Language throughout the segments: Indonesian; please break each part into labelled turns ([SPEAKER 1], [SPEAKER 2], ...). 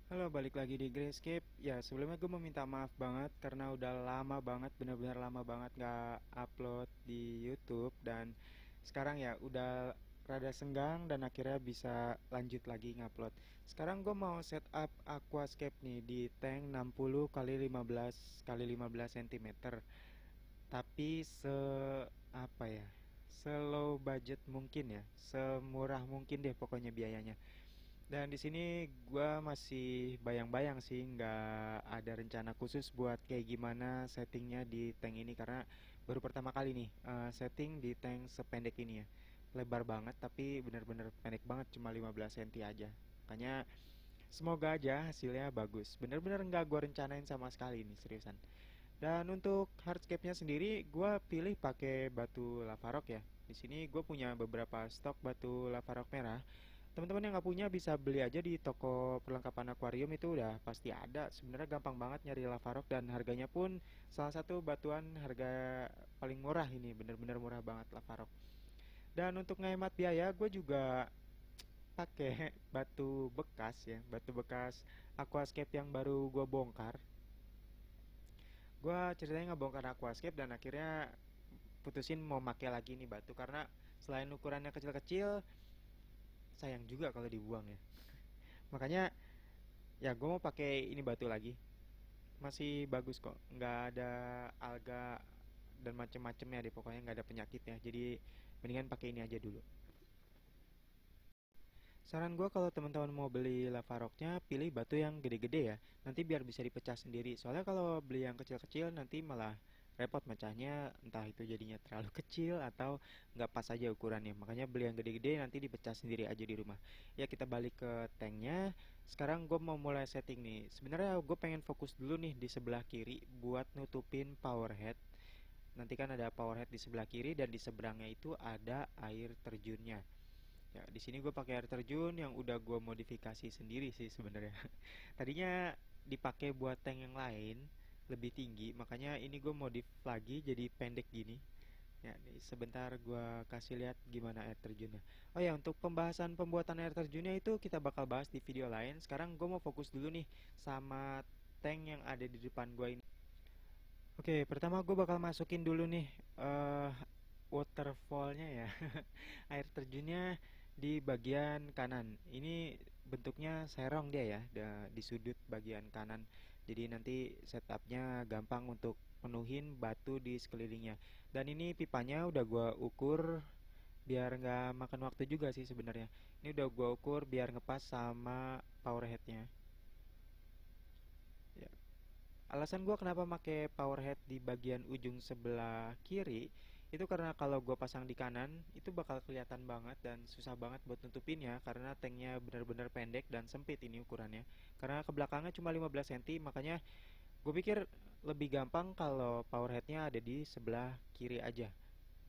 [SPEAKER 1] Halo, balik lagi di Grayscape. Ya, sebelumnya gue mau minta maaf banget karena udah lama banget, bener-bener lama banget gak upload di YouTube. Dan sekarang ya udah rada senggang dan akhirnya bisa lanjut lagi ngupload. Sekarang gue mau setup aquascape nih di tank 60 kali 15 kali 15 cm. Tapi apa ya? Slow budget mungkin ya, semurah mungkin deh pokoknya biayanya. Dan di sini gua masih bayang-bayang sih, nggak ada rencana khusus buat kayak gimana settingnya di tank ini karena baru pertama kali nih setting di tank sependek ini ya. Lebar banget tapi bener-bener pendek banget, cuma 15 cm aja. Makanya semoga aja hasilnya bagus. Bener-bener nggak gua rencanain sama sekali nih, seriusan. Dan untuk hardscape-nya sendiri, gua pilih pakai batu lavarok ya. Di sini gue punya beberapa stok batu lavarok merah. Teman-teman yang nggak punya bisa beli aja di toko perlengkapan akuarium, itu udah pasti ada. Sebenarnya gampang banget nyari lavarok dan harganya pun salah satu batuan harga paling murah ini, bener-bener murah banget lavarok. Dan untuk ngehemat biaya, gue juga pakai batu bekas ya, batu bekas aquascape yang baru gue bongkar. Gue ceritanya ngebongkar aquascape dan akhirnya putusin mau pakai lagi nih batu karena selain ukurannya kecil-kecil, sayang juga kalau dibuang ya. Makanya ya gue mau pakai ini batu lagi. Masih bagus kok, nggak ada alga dan macem-macemnya deh, pokoknya nggak ada penyakitnya. Jadi mendingan pakai ini aja dulu. Saran gue kalau teman-teman mau beli lavaroknya, pilih batu yang gede-gede ya. Nanti biar bisa dipecah sendiri. Soalnya kalau beli yang kecil-kecil nanti malah repot mecahnya, entah itu jadinya terlalu kecil atau nggak pas aja ukurannya. Makanya beli yang gede-gede nanti dipecah sendiri aja di rumah. Ya kita balik ke tanknya. Sekarang gue mau mulai setting nih. Sebenarnya gue pengen fokus dulu nih di sebelah kiri buat nutupin power head. Nanti kan ada power head di sebelah kiri dan di seberangnya itu ada air terjunnya. Ya, di sini gue pakai air terjun yang udah gue modifikasi sendiri sih sebenarnya. Tadinya dipakai buat tank yang lain lebih tinggi, makanya ini gue modif lagi jadi pendek gini. Ya, nih, sebentar gue kasih lihat gimana air terjunnya. Oh ya, untuk pembahasan pembuatan air terjunnya itu kita bakal bahas di video lain. Sekarang gue mau fokus dulu nih sama tank yang ada di depan gue ini. Oke, pertama gue bakal masukin dulu nih waterfallnya ya, air terjunnya di bagian kanan. Ini bentuknya serong dia ya, di sudut bagian kanan. Jadi nanti setupnya gampang untuk penuhin batu di sekelilingnya. Dan ini pipanya udah gue ukur biar nggak makan waktu juga sih sebenarnya. Ini udah gue ukur biar ngepas sama power headnya. Ya, alasan gue kenapa pakai power head di bagian ujung sebelah kiri itu karena kalau gue pasang di kanan itu bakal kelihatan banget dan susah banget buat nutupinnya karena tanknya benar-benar pendek dan sempit ini ukurannya. Karena ke belakangnya cuma 15 cm, makanya gue pikir lebih gampang kalau power headnya ada di sebelah kiri aja,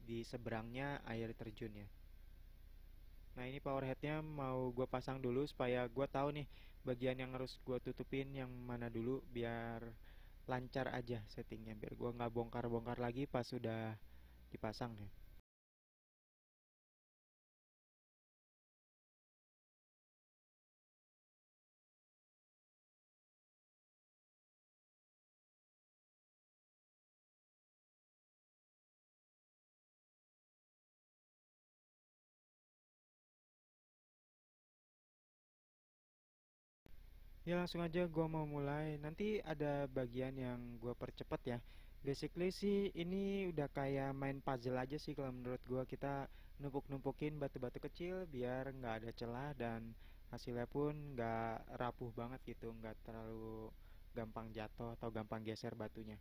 [SPEAKER 1] di seberangnya air terjunnya. Nah, ini power headnya mau gue pasang dulu supaya gue tahu nih bagian yang harus gue tutupin yang mana dulu biar lancar aja settingnya, biar gue nggak bongkar-bongkar lagi pas sudah dipasang ya. Ya langsung aja gue mau mulai. Nanti ada bagian yang gue percepat ya. Basically sih ini udah kayak main puzzle aja sih kalau menurut gue. Kita numpuk-numpukin batu-batu kecil biar nggak ada celah dan hasilnya pun nggak rapuh banget gitu, nggak terlalu gampang jatuh atau gampang geser batunya.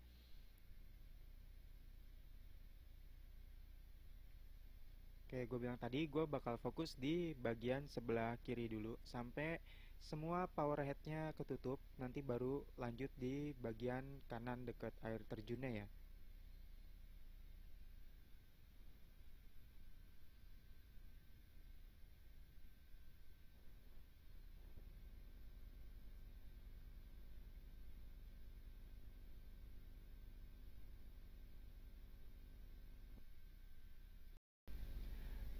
[SPEAKER 1] Kayak gue bilang tadi, gue bakal fokus di bagian sebelah kiri dulu sampai semua power headnya ketutup. Nanti baru lanjut di bagian kanan dekat air terjunnya ya.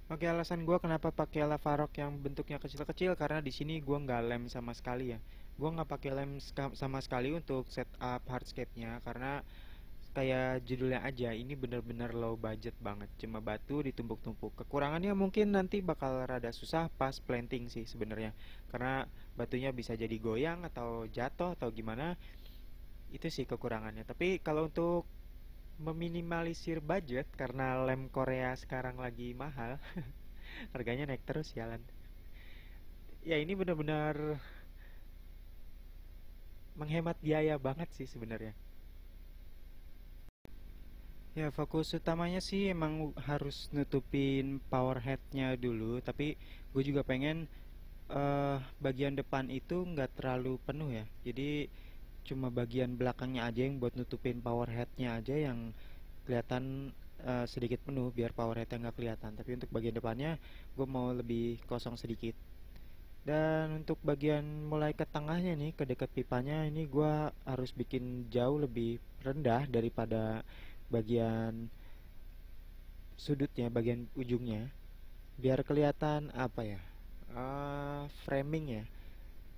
[SPEAKER 1] Oke, alasan gua kenapa pakai Lavarok yang bentuknya kecil-kecil karena di sini gua nggak lem sama sekali ya. Gua nggak pakai lem sama sekali untuk setup hardscape-nya karena kayak judulnya aja, ini bener-bener low budget banget, cuma batu ditumpuk-tumpuk. Kekurangannya mungkin nanti bakal rada susah pas planting sih sebenarnya, karena batunya bisa jadi goyang atau jatuh atau gimana. Itu sih kekurangannya. Tapi kalau untuk meminimalisir budget karena lem Korea sekarang lagi mahal, harganya naik terus jalan. Ya ini benar-benar menghemat biaya banget sih sebenarnya. Ya, fokus utamanya sih emang harus nutupin power headnya dulu, tapi gue juga pengen bagian depan itu nggak terlalu penuh ya. Jadi cuma bagian belakangnya aja yang buat nutupin power headnya aja yang kelihatan sedikit penuh biar power headnya nggak kelihatan. Tapi untuk bagian depannya gue mau lebih kosong sedikit. Dan untuk bagian mulai ke tengahnya nih, ke dekat pipanya ini gue harus bikin jauh lebih rendah daripada bagian sudutnya, bagian ujungnya, biar kelihatan apa ya, framing ya.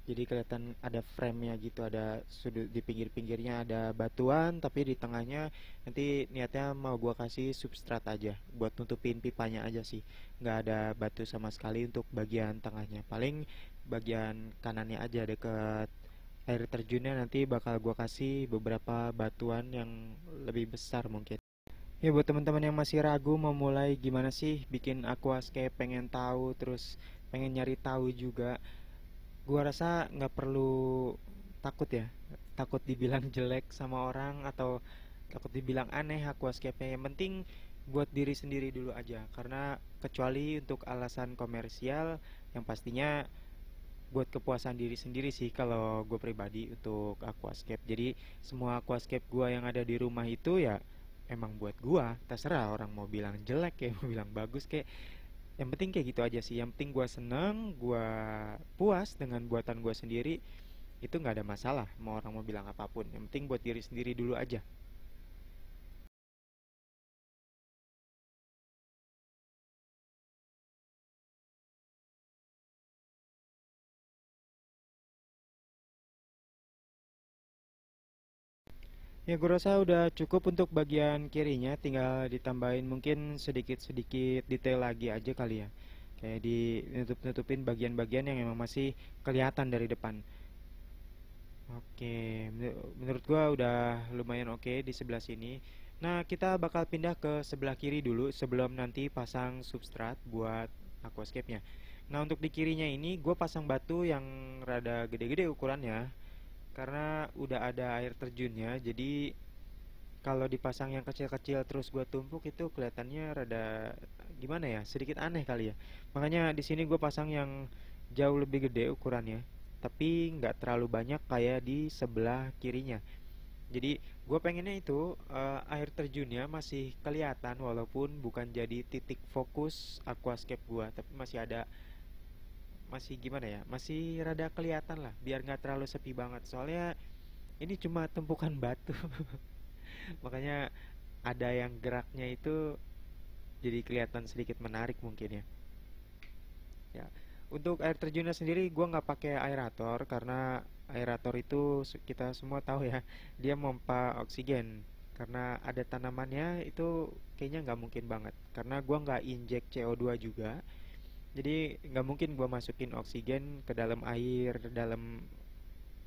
[SPEAKER 1] Jadi kelihatan ada frame-nya gitu, ada sudut di pinggir-pinggirnya ada batuan, tapi di tengahnya nanti niatnya mau gua kasih substrat aja buat nutupin pipanya aja sih. Nggak ada batu sama sekali untuk bagian tengahnya. Paling bagian kanannya aja deket air terjunnya nanti bakal gua kasih beberapa batuan yang lebih besar mungkin. Ya buat teman-teman yang masih ragu mau mulai gimana sih bikin aquascape, pengen tahu terus pengen nyari tahu juga, gua rasa nggak perlu takut ya, takut dibilang jelek sama orang atau takut dibilang aneh aquascape-nya. Yang penting buat diri sendiri dulu aja, karena kecuali untuk alasan komersial yang pastinya buat kepuasan diri sendiri sih kalau gue pribadi untuk aquascape. Jadi semua aquascape gua yang ada di rumah itu ya emang buat gua, terserah orang mau bilang jelek kayak mau bilang bagus kayak, yang penting kayak gitu aja sih. Yang penting gua seneng, gua puas dengan buatan gua sendiri, itu nggak ada masalah mau orang mau bilang apapun. Yang penting buat diri sendiri dulu aja. Ya gue rasa udah cukup untuk bagian kirinya, tinggal ditambahin mungkin sedikit-sedikit detail lagi aja kali ya. Kayak di nutupin bagian-bagian yang emang masih kelihatan dari depan. Oke, menurut gua udah lumayan oke di sebelah sini. Nah, kita bakal pindah ke sebelah kiri dulu sebelum nanti pasang substrat buat aquascape-nya. Nah, untuk di kirinya ini gua pasang batu yang rada gede-gede ukurannya karena udah ada air terjunnya. Jadi kalau dipasang yang kecil-kecil terus gua tumpuk itu kelihatannya rada gimana ya? Sedikit aneh kali ya. Makanya di sini gua pasang yang jauh lebih gede ukurannya, tapi nggak terlalu banyak kayak di sebelah kirinya. Jadi gue pengennya itu air terjunnya masih kelihatan walaupun bukan jadi titik fokus aquascape gua, tapi masih ada, masih gimana ya? Masih rada kelihatan lah, biar nggak terlalu sepi banget. Soalnya ini cuma tumpukan batu, makanya ada yang geraknya itu jadi kelihatan sedikit menarik mungkin ya. Ya, untuk air terjunnya sendiri gua nggak pakai aerator karena aerator itu kita semua tahu ya, dia pompa oksigen. Karena ada tanamannya itu kayaknya nggak mungkin banget. Karena gua nggak injek CO2 juga, jadi nggak mungkin gua masukin oksigen ke dalam air dalam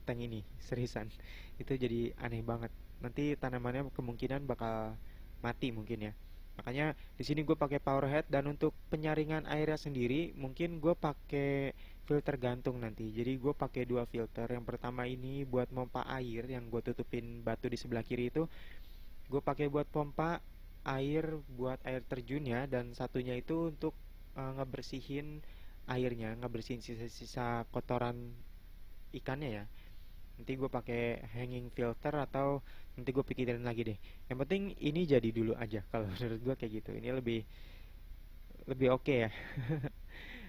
[SPEAKER 1] tank ini. Seriusan, itu jadi aneh banget. Nanti tanamannya kemungkinan bakal mati mungkin ya. Makanya di sini gue pakai power head, dan untuk penyaringan airnya sendiri mungkin gue pakai filter gantung nanti. Jadi gue pakai dua filter. Yang pertama ini buat pompa air yang gue tutupin batu di sebelah kiri itu, gue pakai buat pompa air buat air terjunnya, dan satunya itu untuk ngebersihin airnya, ngebersihin sisa-sisa kotoran ikannya ya. Nanti gue pakai hanging filter atau nanti gue pikirin lagi deh. Yang penting ini jadi dulu aja kalau menurut gue kayak gitu. Ini lebih lebih oke ya.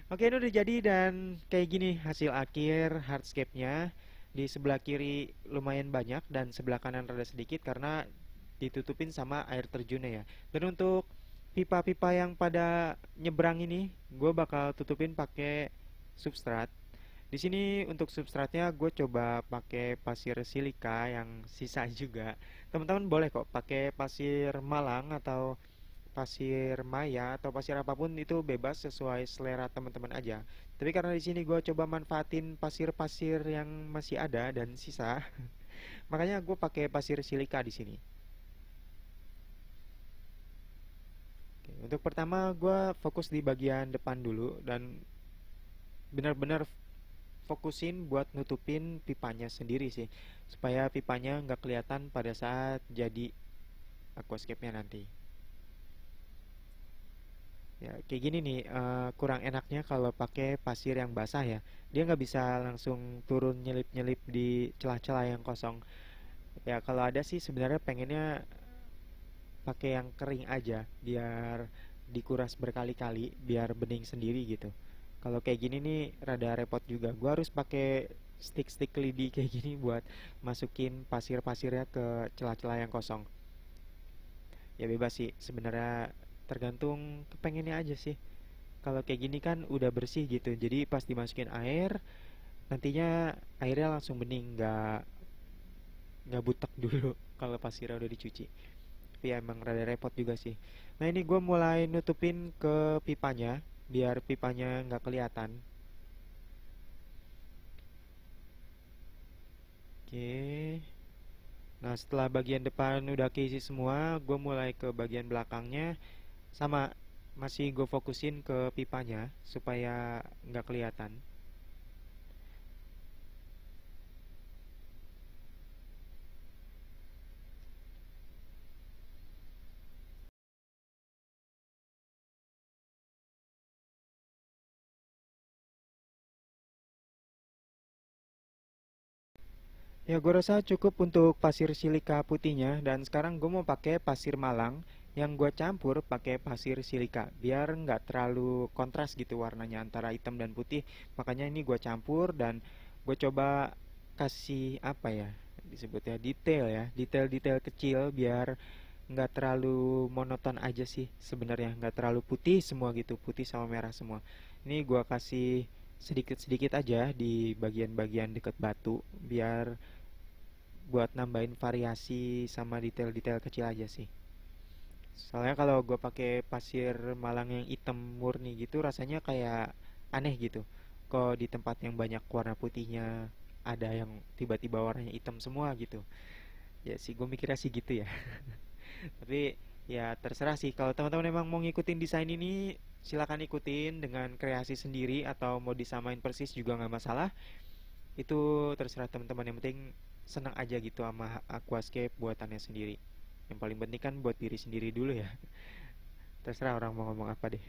[SPEAKER 1] Oke, ini udah jadi dan kayak gini hasil akhir hardscape-nya. Di sebelah kiri lumayan banyak dan sebelah kanan rada sedikit karena ditutupin sama air terjunnya ya. Dan untuk pipa-pipa yang pada nyebrang ini gue bakal tutupin pakai substrat. Di sini untuk substratnya gue coba pakai pasir silika yang sisa juga. Teman-teman boleh kok pakai pasir Malang atau pasir maya atau pasir apapun, itu bebas sesuai selera teman-teman aja. Tapi karena di sini gue coba manfaatin pasir-pasir yang masih ada dan sisa, makanya gue pakai pasir silika di sini. Oke, untuk pertama gue fokus di bagian depan dulu dan benar-benar fokusin buat nutupin pipanya sendiri sih, supaya pipanya nggak kelihatan pada saat jadi aquascape-nya nanti. Ya, kayak gini nih, kurang enaknya kalau pakai pasir yang basah ya. Dia nggak bisa langsung turun nyelip-nyelip di celah-celah yang kosong. Ya, kalau ada sih sebenarnya pengennya pakai yang kering aja, biar dikuras berkali-kali, biar bening sendiri gitu. Kalau kayak gini nih rada repot juga. Gua harus pakai stick-stick lidi kayak gini buat masukin pasir-pasirnya ke celah-celah yang kosong. Ya bebas sih, sebenarnya tergantung kepengennya aja sih. Kalau kayak gini kan udah bersih gitu, jadi pas dimasukin air nantinya airnya langsung bening, nggak butek dulu kalau pasirnya udah dicuci. Tapi ya emang rada repot juga sih. Nah ini gue mulai nutupin ke pipanya biar pipanya nggak kelihatan. Oke. Nah setelah bagian depan udah keisi semua, gue mulai ke bagian belakangnya. Sama, masih gue fokusin ke pipanya supaya nggak kelihatan. Ya gue rasa cukup untuk pasir silika putihnya, dan sekarang gue mau pakai pasir Malang yang gue campur pakai pasir silika biar nggak terlalu kontras gitu warnanya antara hitam dan putih. Makanya ini gue campur dan gue coba kasih apa ya disebutnya, detail-detail kecil biar nggak terlalu monoton aja sih sebenarnya, nggak terlalu putih semua gitu, putih sama merah semua. Ini gue kasih sedikit-sedikit aja di bagian-bagian deket batu biar buat nambahin variasi sama detail-detail kecil aja sih. Soalnya kalau gue pakai pasir Malang yang hitam murni gitu rasanya kayak aneh gitu. Kok di tempat yang banyak warna putihnya ada yang tiba-tiba warnanya hitam semua gitu. Ya sih gue mikirnya sih gitu ya. Tapi ya terserah sih, kalau teman-teman emang mau ngikutin desain ini silakan ikutin dengan kreasi sendiri atau mau disamain persis juga nggak masalah. Itu terserah teman-teman, yang penting senang aja gitu sama aquascape buatannya sendiri. Yang paling penting kan buat diri sendiri dulu ya. Terserah orang mau ngomong apa deh.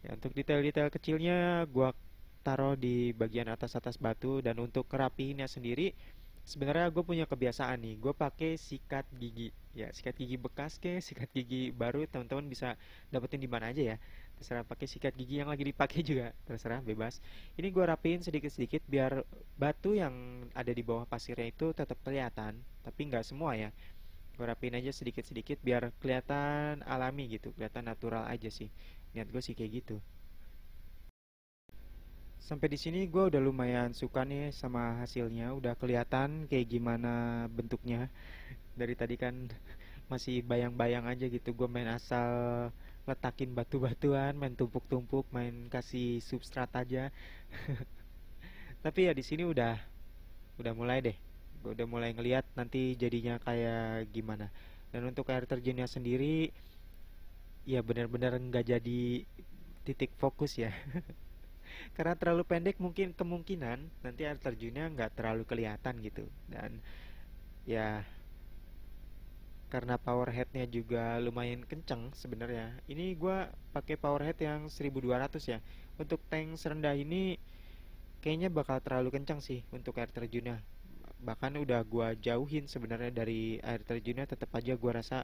[SPEAKER 1] Ya untuk detail-detail kecilnya gua taruh di bagian atas-atas batu, dan untuk kerapihinnya sendiri sebenarnya gue punya kebiasaan nih, gue pakai sikat gigi. Ya sikat gigi bekas ke sikat gigi baru, teman-teman bisa dapetin di mana aja ya. Terserah, pakai sikat gigi yang lagi dipakai juga terserah, bebas. Ini gue rapiin sedikit-sedikit biar batu yang ada di bawah pasirnya itu tetap kelihatan, tapi nggak semua ya. Gue rapiin aja sedikit-sedikit biar kelihatan alami gitu, kelihatan natural aja sih. Niat gue sih kayak gitu. Sampai di sini gue udah lumayan suka nih sama hasilnya. Udah kelihatan kayak gimana bentuknya. Dari tadi kan masih bayang-bayang aja gitu. Gue main asal letakin batu-batuan, main tumpuk-tumpuk, main kasih substrat aja. Tapi ya di sini udah mulai deh. Gue udah mulai ngeliat nanti jadinya kayak gimana. Dan untuk air terjunnya sendiri, ya benar-benar nggak jadi titik fokus ya. Karena terlalu pendek, mungkin kemungkinan nanti air terjunnya nggak terlalu kelihatan gitu. Dan ya karena power headnya juga lumayan kenceng sebenarnya. Ini gua pakai power head yang 1200 ya. Untuk tank serendah ini kayaknya bakal terlalu kencang sih untuk air terjunnya. Bahkan udah gua jauhin sebenarnya dari air terjunnya, tetap aja gua rasa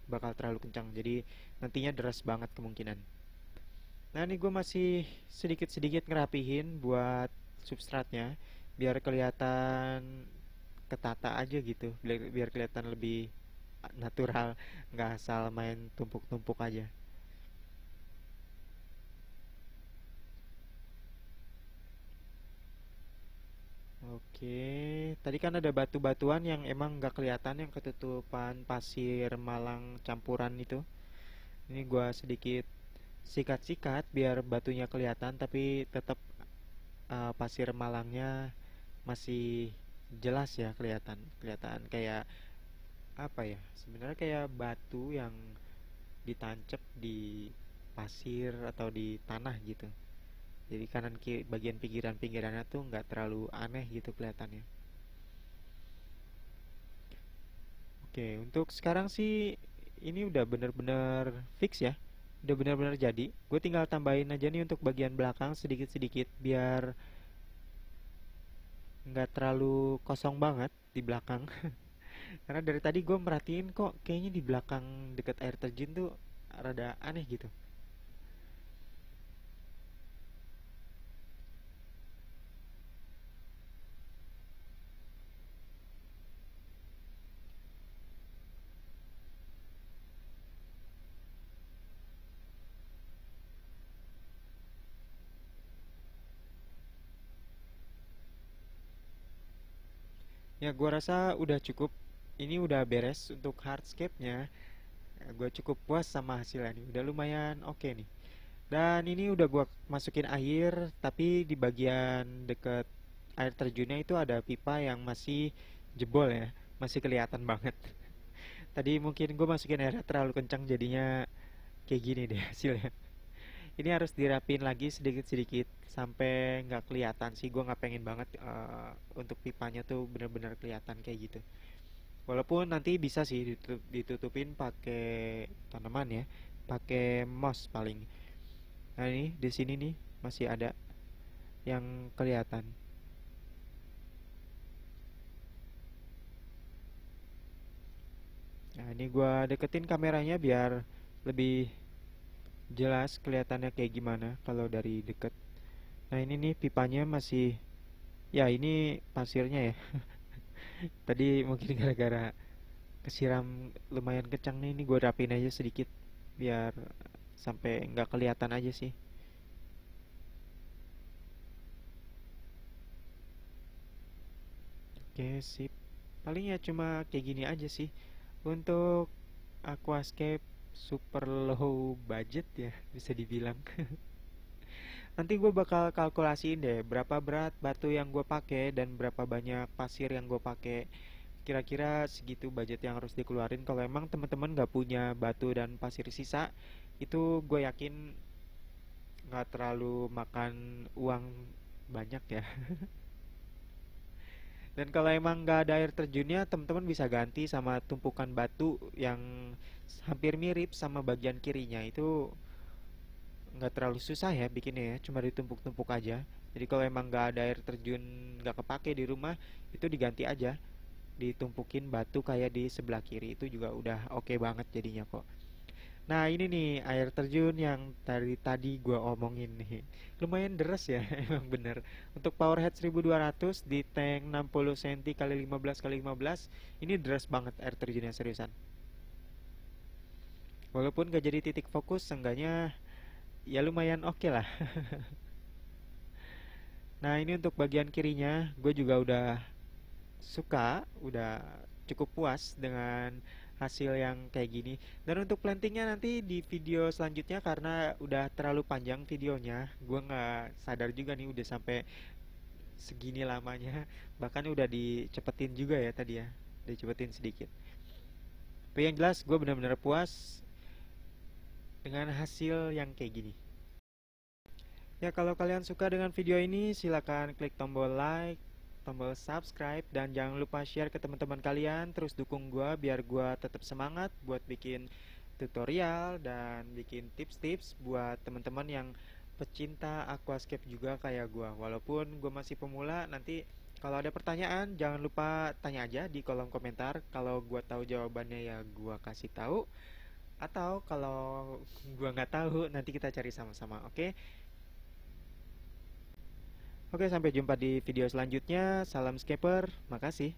[SPEAKER 1] bakal terlalu kencang. Jadi nantinya deras banget kemungkinan. Nah ini gue masih sedikit-sedikit ngerapihin buat substratnya biar kelihatan ketata aja gitu, biar kelihatan lebih natural, nggak asal main tumpuk-tumpuk aja. Oke, tadi kan ada batu-batuan yang emang nggak kelihatan yang ketutupan pasir malang campuran itu. Ini gua sedikit sikat-sikat biar batunya kelihatan tapi tetap pasir malangnya masih jelas ya, kelihatan kelihatan kayak apa ya, sebenarnya kayak batu yang ditancap di pasir atau di tanah gitu. Jadi kanan kiri bagian pinggiran-pinggirannya tuh nggak terlalu aneh gitu kelihatannya. Oke, untuk sekarang sih ini udah bener-bener fix ya. Udah bener-bener jadi. Gue tinggal tambahin aja nih untuk bagian belakang sedikit-sedikit biar nggak terlalu kosong banget di belakang. Karena dari tadi gue merhatiin kok kayaknya di belakang deket air terjun tuh rada aneh gitu. Ya gue rasa udah cukup. Ini udah beres untuk hardscape-nya. Gue cukup puas sama hasilnya nih. Udah lumayan oke nih. Dan ini udah gua masukin air, tapi di bagian deket air terjunnya itu ada pipa yang masih jebol ya, masih kelihatan banget. Tadi mungkin gue masukin airnya terlalu kencang jadinya kayak gini deh hasilnya. Ini harus dirapin lagi sedikit-sedikit sampai nggak kelihatan sih. Gue nggak pengen banget untuk pipanya tuh bener-bener kelihatan kayak gitu. Walaupun nanti bisa sih ditutupin pakai tanaman ya, pakai moss paling. Nah ini di sini nih masih ada yang kelihatan. Nah ini gua deketin kameranya biar lebih jelas kelihatannya kayak gimana kalau dari deket. Nah ini nih pipanya masih, ya ini pasirnya ya. Tadi mungkin gara-gara kesiram lumayan kencang nih, ini gua rapin aja sedikit biar sampai nggak kelihatan aja sih. Oke sip. Paling ya cuma kayak gini aja sih untuk aquascape super low budget ya bisa dibilang. Nanti gue bakal kalkulasiin deh berapa berat batu yang gue pakai dan berapa banyak pasir yang gue pakai. Kira-kira segitu budget yang harus dikeluarin. Kalau emang teman-teman gak punya batu dan pasir sisa, itu gue yakin nggak terlalu makan uang banyak ya. Dan kalau emang nggak ada air terjunnya, teman-teman bisa ganti sama tumpukan batu yang hampir mirip sama bagian kirinya. Itu nggak terlalu susah ya bikinnya ya, cuma ditumpuk-tumpuk aja. Jadi kalau emang nggak ada air terjun, nggak kepake di rumah, itu diganti aja, ditumpukin batu kayak di sebelah kiri, itu juga udah oke banget jadinya kok. Nah ini nih air terjun yang tadi tadi gua omongin nih, lumayan deras ya emang bener. Untuk powerhead 1200 di tank 60 cm kali 15 kali 15, ini deras banget air terjunnya seriusan. Walaupun gak jadi titik fokus, seenggaknya ya lumayan oke lah. Nah ini untuk bagian kirinya gue juga udah suka, udah cukup puas dengan hasil yang kayak gini. Dan untuk plantingnya nanti di video selanjutnya karena udah terlalu panjang videonya, gue nggak sadar juga nih udah sampai segini lamanya. Bahkan udah dicepetin juga ya tadi ya, dicepetin sedikit. Tapi yang jelas gue benar-benar puas dengan hasil yang kayak gini. Ya kalau kalian suka dengan video ini silakan klik tombol like, tombol subscribe, dan jangan lupa share ke teman-teman kalian. Terus dukung gua biar gua tetap semangat buat bikin tutorial dan bikin tips-tips buat teman-teman yang pecinta aquascape juga kayak gua. Walaupun gua masih pemula, nanti kalau ada pertanyaan jangan lupa tanya aja di kolom komentar. Kalau gua tahu jawabannya ya gua kasih tahu. Atau kalau gua nggak tahu nanti kita cari sama-sama. Oke? Oke, sampai jumpa di video selanjutnya. Salam scaper, makasih.